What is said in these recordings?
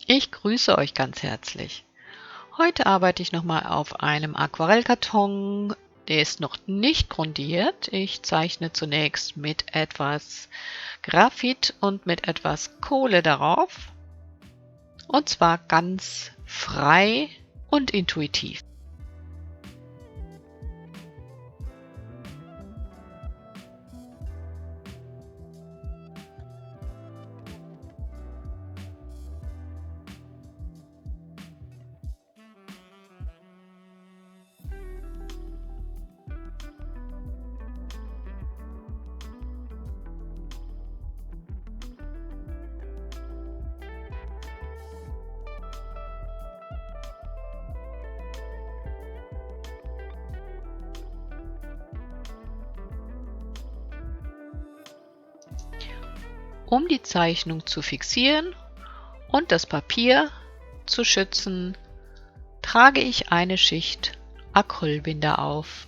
Ich grüße euch ganz herzlich. Heute arbeite ich nochmal auf einem Aquarellkarton. Der ist noch nicht grundiert. Ich zeichne zunächst mit etwas Graphit und mit etwas Kohle darauf. Und zwar ganz frei und intuitiv. Um die Zeichnung zu fixieren und das Papier zu schützen, trage ich eine Schicht Acrylbinder auf.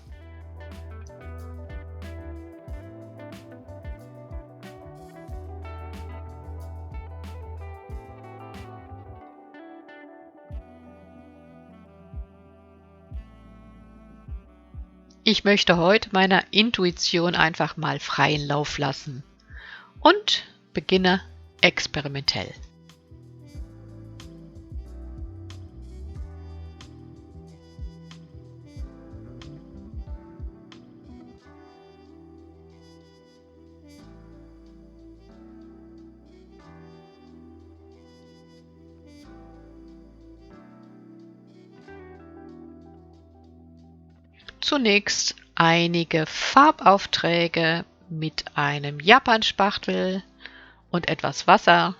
Ich möchte heute meiner Intuition einfach mal freien Lauf lassen und beginne experimentell. Zunächst einige Farbaufträge mit einem Japanspachtel und etwas Wasser.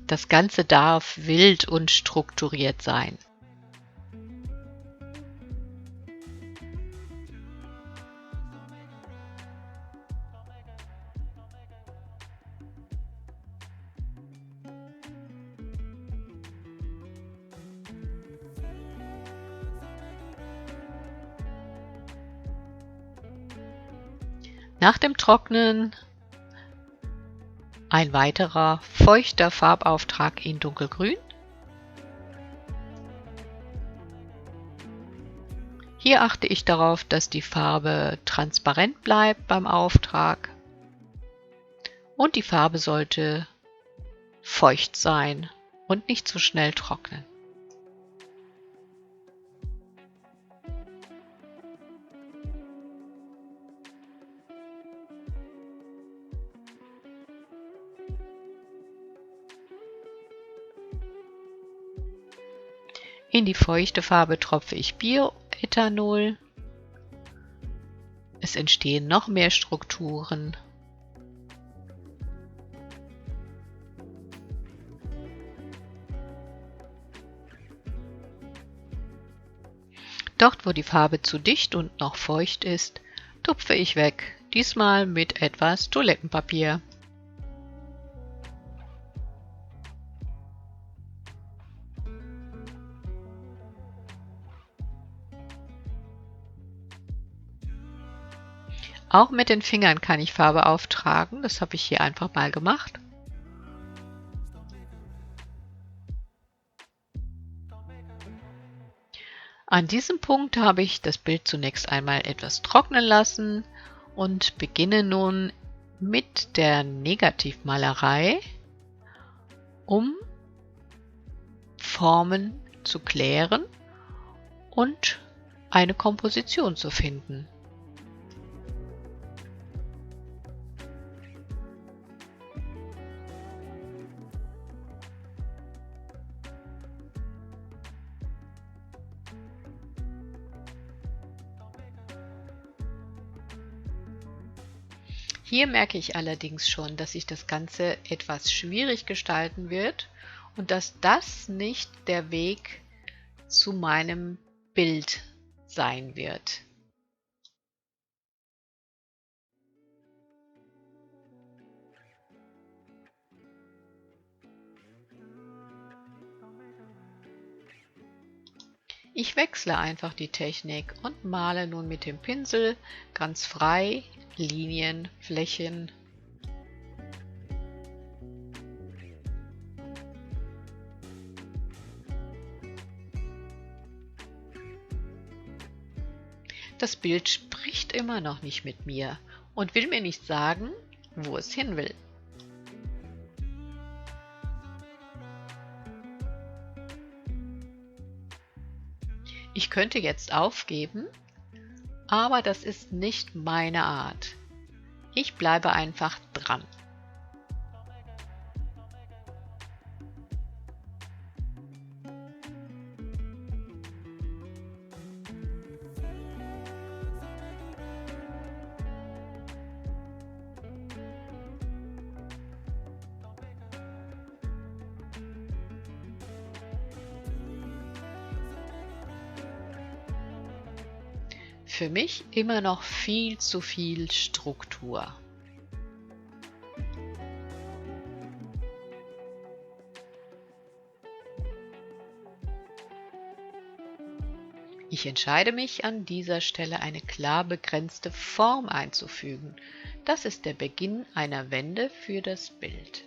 Das Ganze darf wild und strukturiert sein. Nach dem Trocknen ein weiterer feuchter Farbauftrag in dunkelgrün. Hier achte ich darauf, dass die Farbe transparent bleibt beim Auftrag und die Farbe sollte feucht sein und nicht zu schnell trocknen. In die feuchte Farbe tropfe ich Bioethanol. Es entstehen noch mehr Strukturen. Dort, wo die Farbe zu dicht und noch feucht ist, tupfe ich weg, diesmal mit etwas Toilettenpapier. Auch mit den Fingern kann ich Farbe auftragen, das habe ich hier einfach mal gemacht. An diesem Punkt habe ich das Bild zunächst einmal etwas trocknen lassen und beginne nun mit der Negativmalerei, um Formen zu klären und eine Komposition zu finden. Hier merke ich allerdings schon, dass sich das Ganze etwas schwierig gestalten wird und dass das nicht der Weg zu meinem Bild sein wird. Ich wechsle einfach die Technik und male nun mit dem Pinsel ganz frei Linien, Flächen. Das Bild spricht immer noch nicht mit mir und will mir nicht sagen, wo es hin will. Ich könnte jetzt aufgeben, aber das ist nicht meine Art. Ich bleibe einfach dran. Für mich immer noch viel zu viel Struktur. Ich entscheide mich an dieser Stelle eine klar begrenzte Form einzufügen. Das ist der Beginn einer Wende für das Bild.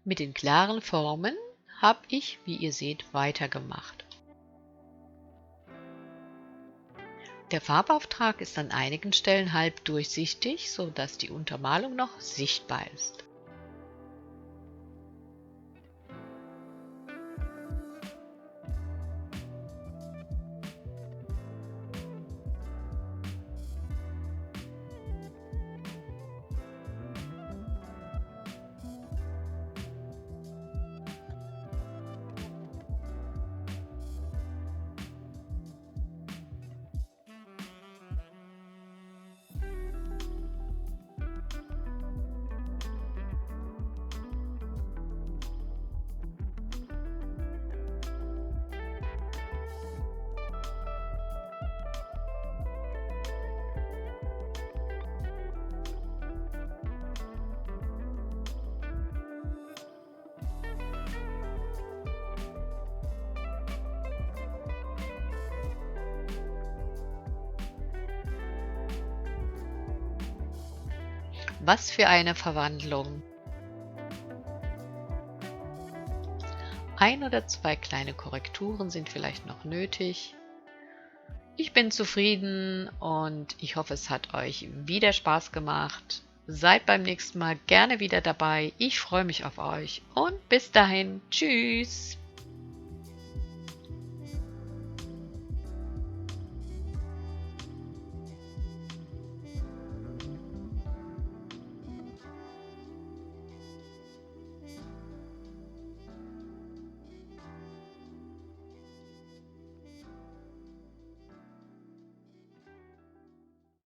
Mit den klaren Formen habe ich, wie ihr seht, weitergemacht. Der Farbauftrag ist an einigen Stellen halb durchsichtig, sodass die Untermalung noch sichtbar ist. Was für eine Verwandlung! Ein oder zwei kleine Korrekturen sind vielleicht noch nötig. Ich bin zufrieden und ich hoffe, es hat euch wieder Spaß gemacht. Seid beim nächsten Mal gerne wieder dabei. Ich freue mich auf euch und bis dahin. Tschüss.